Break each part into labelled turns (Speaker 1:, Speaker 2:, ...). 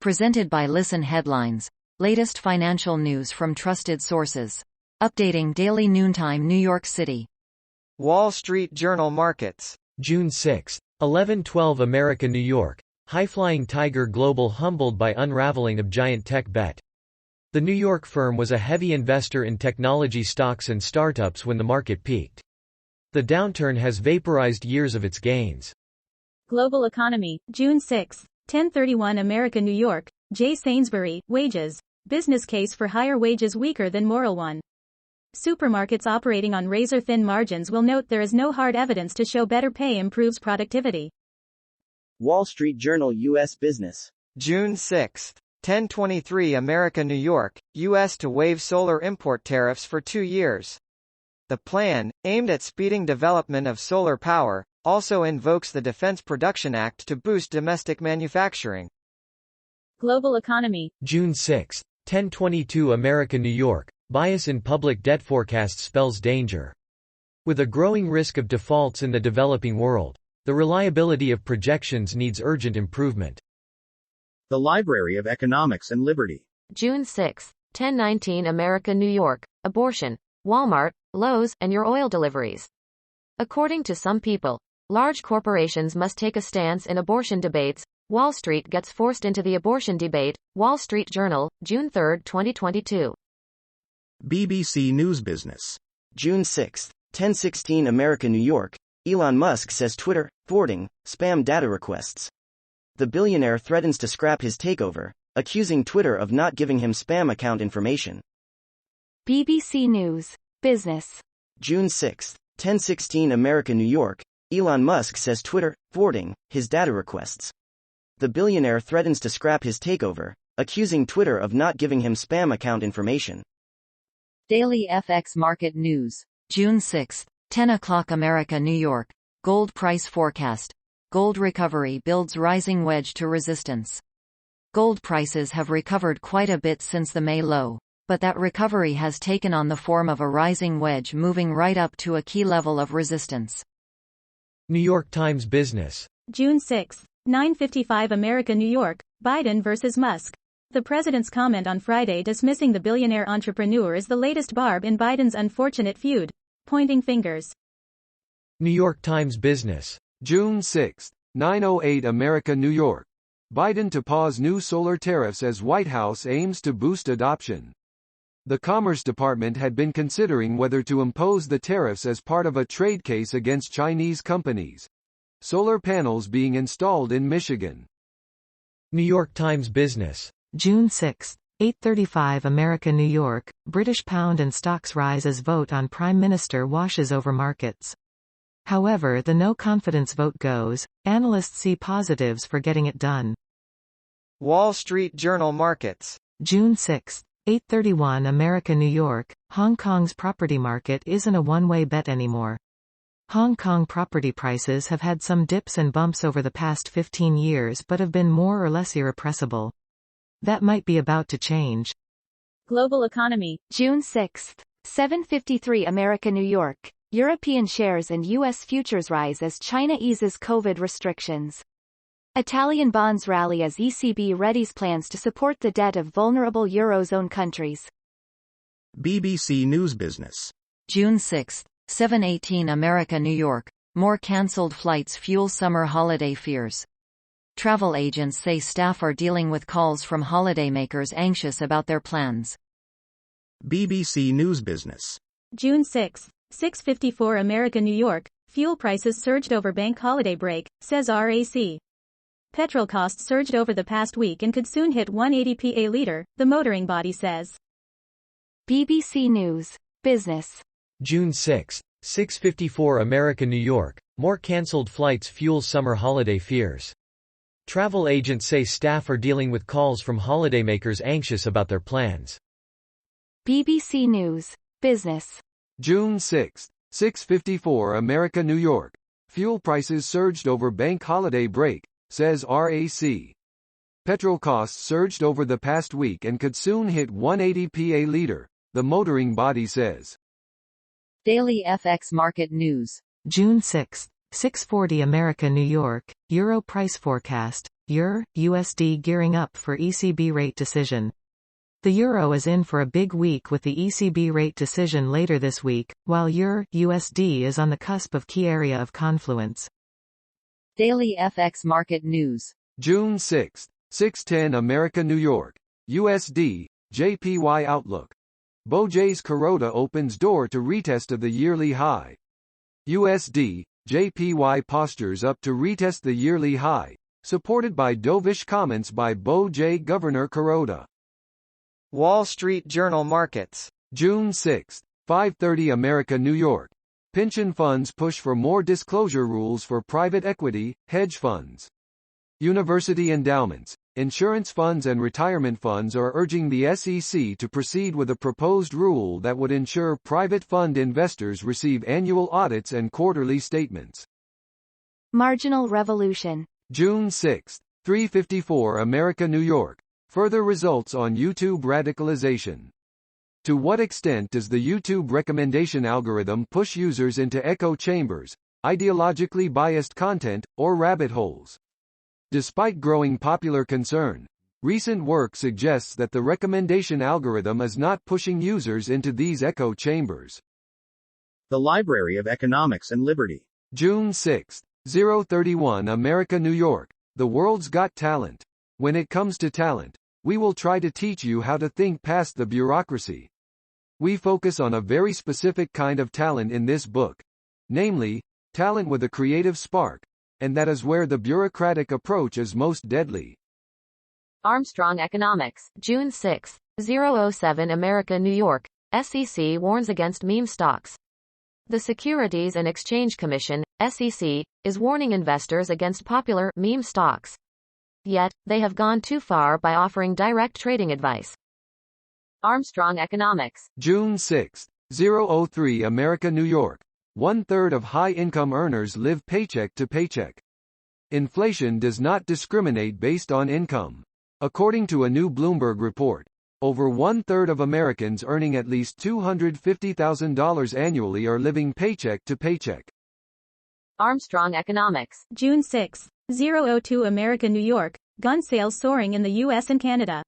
Speaker 1: Presented by Listen Headlines. Latest financial news from trusted sources. Updating daily noontime New York City.
Speaker 2: Wall Street Journal Markets.
Speaker 3: June 6, 11:12 America New York. Highflying Tiger Global humbled by unraveling of giant tech bet. The New York firm was a heavy investor in technology stocks and startups when the market peaked. The downturn has vaporized years of its gains.
Speaker 4: Global Economy, June 6, 10:31 America New York. J. Sainsbury, wages. Business case for higher wages weaker than moral one. Supermarkets operating on razor-thin margins will note there is no hard evidence to show better pay improves productivity.
Speaker 5: Wall Street Journal U.S. Business.
Speaker 2: June 6, 10:23 America New York. U.S. to waive solar import tariffs for 2 years. The plan, aimed at speeding development of solar power, also invokes the Defense Production Act to boost domestic manufacturing.
Speaker 4: Global Economy.
Speaker 3: June 6, 10:22 America New York. Bias in public debt forecast spells danger. With a growing risk of defaults in the developing world, the reliability of projections needs urgent improvement.
Speaker 6: The Library of Economics and Liberty.
Speaker 7: June 6, 10:19 America New York. Abortion, Walmart, Lowe's, and your oil deliveries. According to some people, large corporations must take a stance in abortion debates. Wall Street gets forced into the abortion debate. Wall Street Journal, June 3, 2022.
Speaker 6: BBC News Business.
Speaker 5: June 6, 10:16 America New York. Elon Musk says Twitter, forwarding, spam data requests. The billionaire threatens to scrap his takeover, accusing Twitter of not giving him spam account information.
Speaker 8: BBC News. Business.
Speaker 5: June 6, 10:16 America New York. Elon Musk says Twitter, forwarding, his data requests. The billionaire threatens to scrap his takeover, accusing Twitter of not giving him spam account information.
Speaker 1: Daily FX Market News. June 6, 10 o'clock America New York. Gold price forecast. Gold recovery builds rising wedge to resistance. Gold prices have recovered quite a bit since the May low, but that recovery has taken on the form of a rising wedge moving right up to a key level of resistance.
Speaker 3: New York Times Business.
Speaker 4: June 6, 9:55 America New York. Biden versus Musk. The president's comment on Friday dismissing the billionaire entrepreneur is the latest barb in Biden's unfortunate feud. Pointing fingers.
Speaker 3: New York Times Business.
Speaker 9: June 6, 9:08 America New York. Biden to pause new solar tariffs as White House aims to boost adoption. The Commerce Department had been considering whether to impose the tariffs as part of a trade case against Chinese companies. Solar panels being installed in Michigan.
Speaker 3: New York Times Business.
Speaker 10: June 6, 8:35 America New York. British pound and stocks rise as vote on Prime Minister washes over markets. However, the no-confidence vote goes. Analysts see positives for getting it done.
Speaker 2: Wall Street Journal Markets.
Speaker 10: June 6, 8:31 America New York. Hong Kong's property market isn't a one-way bet anymore. Hong Kong property prices have had some dips and bumps over the past 15 years but have been more or less irrepressible. That might be about to change.
Speaker 4: Global Economy.
Speaker 8: June 6, 7:53 America New York. European shares and U.S. futures rise as China eases COVID restrictions. Italian bonds rally as ECB readies plans to support the debt of vulnerable Eurozone countries.
Speaker 6: BBC News Business.
Speaker 1: June 6, 7:18 America New York. More cancelled flights fuel summer holiday fears. Travel agents say staff are dealing with calls from holidaymakers anxious about their plans.
Speaker 6: BBC News Business.
Speaker 4: June 6, 6:54 America New York. Fuel prices surged over bank holiday break, says RAC. Petrol costs surged over the past week and could soon hit 180 a liter, the motoring body says.
Speaker 8: BBC News. Business.
Speaker 3: June 6, 6:54 America New York. More cancelled flights fuel summer holiday fears. Travel agents say staff are dealing with calls from holidaymakers anxious about their plans.
Speaker 8: BBC News. Business.
Speaker 9: June 6, 6:54 America New York. Fuel prices surged over bank holiday break, says RAC. Petrol costs surged over the past week and could soon hit 180 a liter, the motoring body says.
Speaker 1: Daily FX Market News.
Speaker 10: June 6, 6:40 America New York. Euro price forecast. Euro, USD gearing up for ECB rate decision. The euro is in for a big week with the ECB rate decision later this week, while Euro, USD is on the cusp of key area of confluence.
Speaker 1: Daily FX market news.
Speaker 9: June 6, 6:10 America New York. USD, JPY outlook. BOJ's Kuroda opens door to retest of the yearly high. USD, JPY postures up to retest the yearly high, supported by dovish comments by BOJ Governor Kuroda.
Speaker 2: Wall Street Journal markets.
Speaker 9: June 6, 5:30 America New York. Pension funds push for more disclosure rules for private equity, hedge funds. University endowments, insurance funds and retirement funds are urging the SEC to proceed with a proposed rule that would ensure private fund investors receive annual audits and quarterly statements.
Speaker 8: Marginal revolution.
Speaker 9: June 6, 3:54 America New York. Further results on YouTube radicalization. To what extent does the YouTube recommendation algorithm push users into echo chambers, ideologically biased content, or rabbit holes? Despite growing popular concern, recent work suggests that the recommendation algorithm is not pushing users into these echo chambers.
Speaker 6: The Library of Economics and Liberty.
Speaker 9: June 6, 031 America New York. The world's got talent. When it comes to talent, we will try to teach you how to think past the bureaucracy. We focus on a very specific kind of talent in this book. Namely, talent with a creative spark. And that is where the bureaucratic approach is most deadly.
Speaker 7: Armstrong Economics, June 6, 007 America New York. SEC warns against meme stocks. The Securities and Exchange Commission, SEC, is warning investors against popular meme stocks. Yet, they have gone too far by offering direct trading advice. Armstrong Economics.
Speaker 9: June 6, 003 America New York. 1/3 of high-income earners live paycheck to paycheck. Inflation does not discriminate based on income. According to a new Bloomberg report, over 1/3 of Americans earning at least $250,000 annually are living paycheck to paycheck.
Speaker 7: Armstrong Economics.
Speaker 4: June 6, 002 America New York. Gun sales soaring in the U.S. and Canada.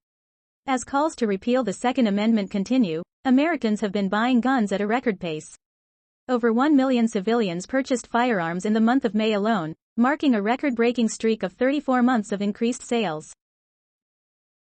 Speaker 4: As calls to repeal the Second Amendment continue, Americans have been buying guns at a record pace. Over 1 million civilians purchased firearms in the month of May alone, marking a record-breaking streak of 34 months of increased sales.